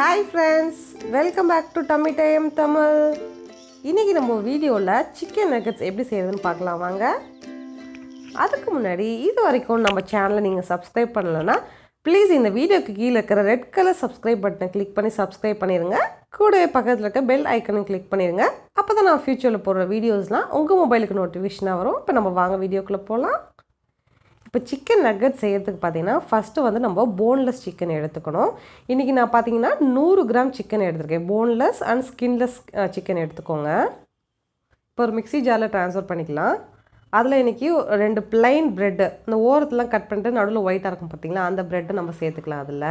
Hi friends, welcome back to Tummy Time Tamil. இன்னைக்கு நம்ம வீடியோல chicken nuggets எப்படி செய்யறதுன்னு பார்க்கலாம் வாங்க. அதுக்கு முன்னாடி இது வரைக்கும் நம்ம சேனலை நீங்க subscribe பண்ணலனா ப்ளீஸ் இந்த வீடியோக்கு கீழ இருக்கிற ரெட் கலர் subscribe பட்டனை கிளிக் பண்ணி subscribe பண்ணிருங்க. கூடவே பக்கத்துல இருக்க bell icon-ஐ கிளிக் பண்ணிருங்க. அப்பதான் நான் ஃபியூச்சர்ல போடுற வீடியோஸ்லாம் உங்க மொபைலுக்கு நோட்டிஃபிகேஷனா வரும். இப்போ நம்ம வாங்க வீடியோக்குள்ள போலாம். இப்போ சிக்கன் நக்கெட் செய்யறதுக்கு பார்த்தீங்கன்னா ஃபஸ்ட்டு வந்து நம்ம போன்லெஸ் சிக்கன் எடுத்துக்கணும். இன்றைக்கி நான் பார்த்தீங்கன்னா 100 கிராம் சிக்கன் எடுத்துருக்கேன். போன்லெஸ் அண்ட் ஸ்கின்லெஸ் சிக்கன் எடுத்துக்கோங்க. இப்போ ஒரு மிக்ஸி ஜாரில் ட்ரான்ஸ்ஃபர் பண்ணிக்கலாம். அதில் இன்றைக்கி 2 பிளைன் ப்ரெட்டு இந்த ஓரத்துலாம் கட் பண்ணிட்டு நடுவில் ஒயிட்டாக இருக்கும் பார்த்தீங்களா, அந்த ப்ரெட்டை நம்ம சேர்த்துக்கலாம். அதில்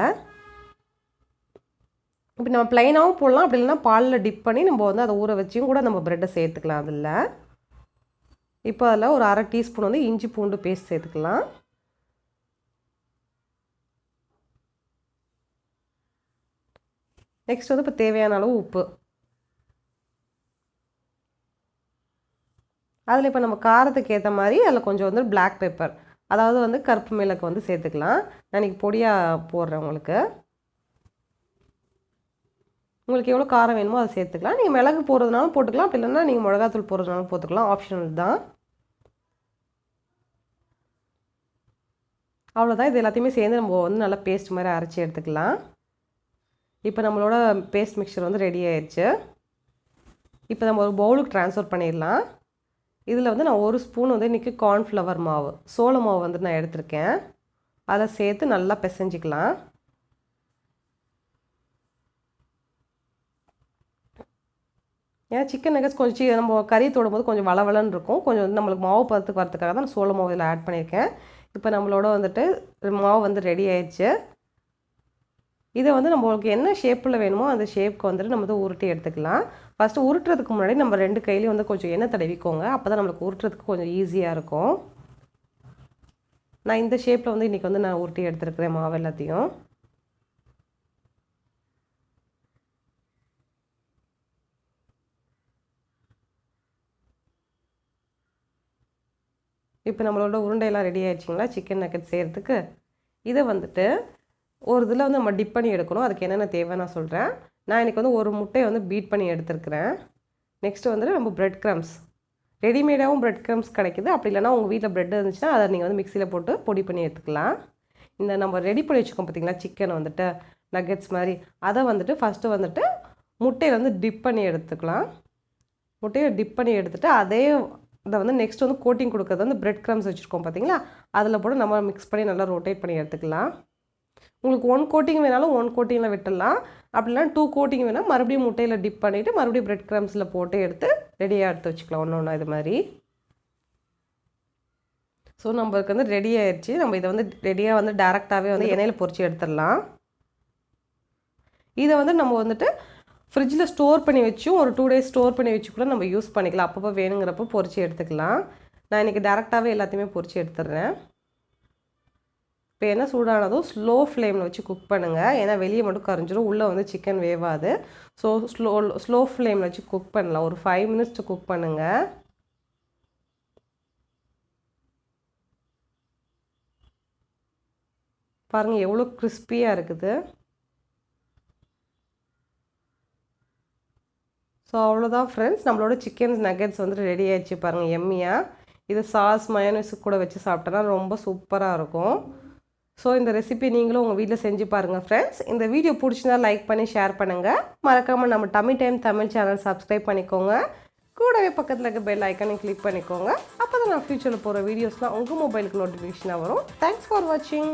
இப்போ நம்ம ப்ளைனாகவும் போடலாம், அப்படி இல்லைன்னா பாலில் டிப் பண்ணி நம்ம வந்து அதை ஊற வச்சியும் கூட நம்ம ப்ரெட்டை சேர்த்துக்கலாம். அதில் இப்போ அதில் ஒரு அரை டீஸ்பூன் வந்து இஞ்சி பூண்டு பேஸ்ட் சேர்த்துக்கலாம். நெக்ஸ்ட் வந்து இப்போ தேவையான அளவு உப்பு. அதில் இப்போ நம்ம காரத்துக்கு ஏற்ற மாதிரி அதில் கொஞ்சம் வந்து பிளாக் பெப்பர், அதாவது வந்து கருப்பு மிளகு வந்து சேர்த்துக்கலாம். நான் இன்றைக்கி பொடியாக போடுறேன். உங்களுக்கு எவ்வளோ காரம் வேணுமோ அதை சேர்த்துக்கலாம். நீங்கள் மிளகு போடுறதுனாலும் போட்டுக்கலாம், அப்படி இல்லைன்னா நீங்கள் மிளகாத்தூள் போடுறதுனாலும் போட்டுக்கலாம், ஆப்ஷனல் தான். அவ்வளோதான். இது எல்லாத்தையுமே சேர்ந்து நம்ம வந்து நல்லா பேஸ்ட் மாதிரி அரைச்சி எடுத்துக்கலாம். இப்போ நம்மளோட பேஸ்ட் மிக்சர் வந்து ரெடி ஆயிடுச்சு. இப்போ நம்ம ஒரு பவுலுக்கு ட்ரான்ஸ்ஃபர் பண்ணிடலாம். இதில் வந்து நான் 1 ஸ்பூன் வந்து இன்றைக்கி கார்ன்ஃப்ளவர் மாவு, சோள மாவு வந்து நான் எடுத்திருக்கேன். அதை சேர்த்து நல்லா பிசைஞ்சிக்கலாம். ஏன்னா சிக்கன் நக்கெட்ஸ் கொஞ்சம் நம்ம கறி தொடும்போது கொஞ்சம் வளவலன்னு இருக்கும். கொஞ்சம் வந்து நம்மளுக்கு மாவு பதத்துக்கு வரதுக்காக தான் சோள மாவு இதில் ஆட் பண்ணியிருக்கேன். இப்போ நம்மளோட வந்துட்டு மாவு வந்து ரெடி ஆயிடுச்சு. இதை வந்து நம்மளுக்கு என்ன ஷேப்பில் வேணுமோ அந்த ஷேப்புக்கு வந்துட்டு நம்ம வந்து உருட்டி எடுத்துக்கலாம். ஃபஸ்ட்டு உருட்டுறதுக்கு முன்னாடி நம்ம 2 கையிலையும் வந்து கொஞ்சம் எண்ணெய் தடவிக்கோங்க. அப்போ தான் நம்மளுக்கு உருட்டுறதுக்கு கொஞ்சம் ஈஸியாக இருக்கும். நான் இந்த ஷேப்பில் வந்து இன்றைக்கி வந்து நான் உருட்டி எடுத்துருக்கிறேன் மாவு எல்லாத்தையும். இப்போ நம்மளோட உருண்டையெல்லாம் ரெடி ஆகிடுச்சிங்களா சிக்கன் நக்கெட் செய்கிறதுக்கு. இதை வந்துட்டு ஒரு இதில் வந்து நம்ம டிப் பண்ணி எடுக்கணும். அதுக்கு என்னென்ன தேவை நான் சொல்கிறேன். நான் இன்றைக்கி வந்து ஒரு முட்டையை வந்து பீட் பண்ணி எடுத்துருக்கிறேன். நெக்ஸ்ட்டு வந்துட்டு நம்ம ப்ரெட் க்ரம்ஸ், ரெடிமேடாகவும் ப்ரெட் க்ரம்ஸ் கிடைக்கிது. அப்படி இல்லைனா உங்கள் வீட்டில் ப்ரெட் இருந்துச்சுன்னா அதை நீங்கள் வந்து மிக்சியில் போட்டு பொடி பண்ணி எடுத்துக்கலாம். இந்த நம்ம ரெடி பண்ணி வச்சுக்கோம் பார்த்தீங்களா சிக்கன் வந்துட்டு நக்கெட்ஸ் மாதிரி, அதை வந்துட்டு ஃபஸ்ட்டு வந்துட்டு முட்டையில் வந்து டிப் பண்ணி எடுத்துக்கலாம். முட்டையை டிப் பண்ணி எடுத்துகிட்டு அதே இதை வந்து நெக்ஸ்ட் வந்து கோட்டிங் கொடுக்குறது வந்து ப்ரெட் க்ரம்ஸ் வச்சுருக்கோம் பார்த்தீங்களா, அதில் போட்டு நம்ம மிக்ஸ் பண்ணி நல்லா ரொட்டேட் பண்ணி எடுத்துக்கலாம். உங்களுக்கு 1 கோட்டிங் வேணாலும் 1 கோட்டிங்கில் விட்டுடலாம். அப்படின்னா 2 கோட்டிங் வேணால் மறுபடியும் முட்டையில் டிப் பண்ணிவிட்டு மறுபடியும் ப்ரெட் க்ரம்ஸில் போட்டு எடுத்து ரெடியாக எடுத்து வச்சுக்கலாம் ஒன்று இது மாதிரி. ஸோ நம்மளுக்கு வந்து ரெடி ஆயிடுச்சு. நம்ம இதை வந்து ரெடியாக வந்து டேரெக்டாகவே வந்து எண்ணெயில் பொரிச்சு எடுத்துடலாம். இதை வந்து நம்ம வந்துட்டு ஃப்ரிட்ஜில் ஸ்டோர் பண்ணி வச்சும் ஒரு 2 டேஸ் ஸ்டோர் பண்ணி வச்சு கூட நம்ம யூஸ் பண்ணிக்கலாம். அப்பப்போ வேணுங்கிறப்போ பொரிச்சு எடுத்துக்கலாம். நான் இன்றைக்கி டேரெக்டாகவே எல்லாத்தையுமே பொரிச்சு எடுத்துடுறேன். இப்போ என்ன சூடானதும் ஸ்லோ ஃப்ளேமில் வச்சு குக் பண்ணுங்கள். ஏன்னா வெளியே மட்டும் கரைஞ்சிரும், உள்ளே வந்து சிக்கன் வேவாது. ஸோ ஸ்லோ ஃப்ளேமில் வச்சு குக் பண்ணலாம். ஒரு 5 மினிட்ஸ் குக் பண்ணுங்கள். பாருங்கள் எவ்வளோ கிறிஸ்பியாக இருக்குது. ஸோ அவ்வளோதான் ஃப்ரெண்ட்ஸ், நம்மளோட சிக்கன் நக்கெட்ஸ் வந்து ரெடி ஆகிடுச்சு. பாருங்கள் எம்மியாக. இது சாஸ் மயோனைஸ் கூட வச்சு சாப்பிட்டோன்னா ரொம்ப சூப்பராக இருக்கும். ஸோ இந்த ரெசிபி நீங்களும் உங்கள் வீட்டில் செஞ்சு பாருங்கள் ஃப்ரெண்ட்ஸ். இந்த வீடியோ பிடிச்சிருந்தா லைக் பண்ணி ஷேர் பண்ணுங்கள். மறக்காமல் நம்ம dummy time Tamil channel subscribe பண்ணிக்கோங்க. கூடவே பக்கத்தில் இருக்க பெல் ஐக்கனை கிளிக் பண்ணிக்கோங்க. அப்போ தான் நான் ஃபியூச்சரில் போகிற வீடியோஸ்லாம் உங்கள் மொபைலுக்கு நோட்டிஃபிகேஷனாக வரும். தேங்க்ஸ் ஃபார் வாட்சிங்.